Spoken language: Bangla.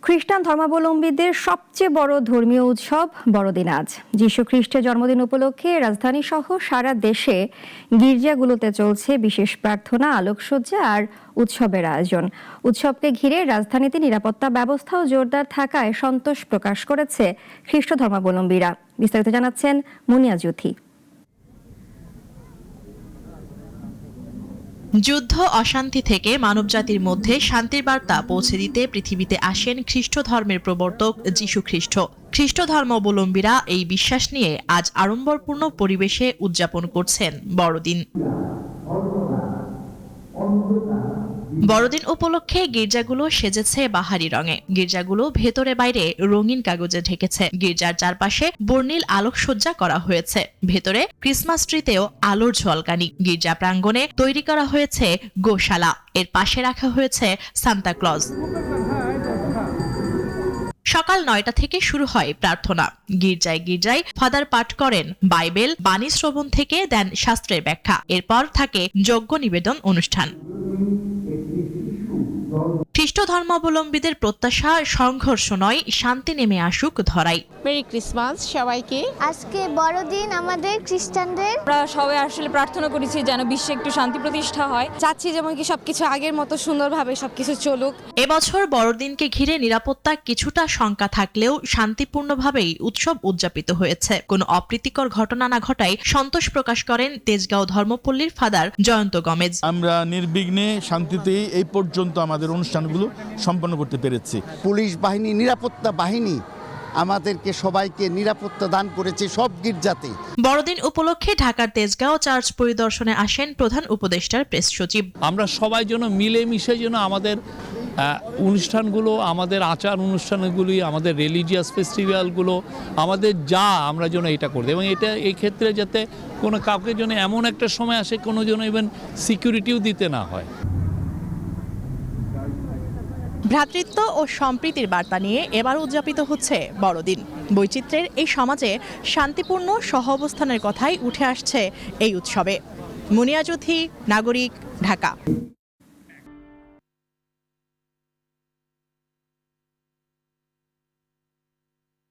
খ্রিস্টান ধর্মাবলম্বীদের সবচেয়ে বড় ধর্মীয় উৎসব বড়দিন আজ। যীশু খ্রিস্টের জন্মদিন উপলক্ষে রাজধানী সহ সারা দেশে গির্জাগুলোতে চলছে বিশেষ প্রার্থনা, আলোকসজ্জা আর উৎসবের আয়োজন। উৎসবকে ঘিরে রাজধানীতে নিরাপত্তা ব্যবস্থাও জোরদার থাকায় সন্তোষ প্রকাশ করেছে খ্রিস্ট ধর্মাবলম্বীরা। বিস্তারিত জানাচ্ছেন মুনিয়া জ্যোতি। যুদ্ধ অশান্তি থেকে মানবজাতির মধ্যে শান্তির বার্তা পৌঁছে দিতে পৃথিবীতে আসেন খ্রিস্ট ধর্মের প্রবর্তক যীশু খ্রিস্ট। খ্রিস্ট ধর্মাবলম্বীরা এই বিশ্বাস নিয়ে আজ আড়ম্বরপূর্ণ পরিবেশে উদযাপন করছেন বড়দিন। বড়দিন উপলক্ষে গির্জাগুলো সেজেছে বাহারি রঙে। গির্জাগুলো ভেতরে বাইরে রঙিন কাগজে ঢেকেছে। গির্জার চারপাশে বর্ণিল আলোকসজ্জা করা হয়েছে। ভেতরে ক্রিসমাস ট্রিতেও আলোর ঝলকানি। গির্জা প্রাঙ্গণে তৈরি করা হয়েছে গোশালা, এর পাশে রাখা হয়েছে সান্তা ক্লজ। সকাল 9টা থেকে শুরু হয় প্রার্থনা। গির্জায় গির্জায় ফাদার পাঠ করেন বাইবেল, বাণী শ্রবণ থেকে দেন শাস্ত্রের ব্যাখ্যা। এরপর থাকে যজ্ঞ নিবেদন অনুষ্ঠান। খ্রিস্ট ধর্মাবলম্বীদের প্রত্যাশা সংঘর্ষ নয়, শান্তি নেমে আসুক ধরাই। মেরি ক্রিসমাস সবাইকে। আজকে বড়দিন আমাদের খ্রিস্টানদের। আমরা সবাই আসলে প্রার্থনা করেছি যেন বিশ্বে একটু শান্তি প্রতিষ্ঠা হয়। চাচ্ছি যেমন কি সবকিছু আগের মতো সুন্দরভাবে সবকিছু চলুক। এবছর বড়দিনকে ঘিরে নিরাপত্তা কিছুটা শঙ্কা থাকলেও শান্তিপূর্ণভাবেই উৎসব উদযাপিত হয়েছে। কোনো অপ্রীতিকর ঘটনা না ঘটায় সন্তোষ প্রকাশ করেন তেজগাঁও ধর্মপল্লীর ফাদার জয়ন্ত গমেজ। আমরা নির্বিঘ্নে শান্তিতে এই পর্যন্ত আমাদের অনুষ্ঠানগুলো সম্পন্ন করতে পেরেছি। পুলিশ বাহিনী, নিরাপত্তা বাহিনী আমাদেরকে সবাইকে নিরাপত্তা দান করেছে সব গির্জাতে। বড়দিন উপলক্ষে ঢাকার তেজগাঁও চার্চ পরিদর্শনে আসেন প্রধান উপদেষ্টার প্রেস সচিব। আমরা সবাই যেন মিলেমিশে যেন আমাদের অনুষ্ঠানগুলো, আমাদের আচার অনুষ্ঠানগুলি, আমাদের রিলিজিয়াস ফেস্টিভ্যালগুলো, আমাদের যা আমরা যেন এটা করতে, এবং এটা এই ক্ষেত্রে যাতে কোনো কাউকে যেন এমন একটা সময় আসে কোনো যেন ইভেন সিকিউরিটিও দিতে না হয়। ভ্রাতৃত্ব ও সম্প্রীতির বার্তা নিয়ে এবার উদযাপিত হচ্ছে বড়দিন। বৈচিত্র্যের এই সমাজে শান্তিপূর্ণ সহাবস্থানের কথাই উঠে আসছে এই উৎসবে। মুনিয়া জ্যোতি, নাগরিক, ঢাকা।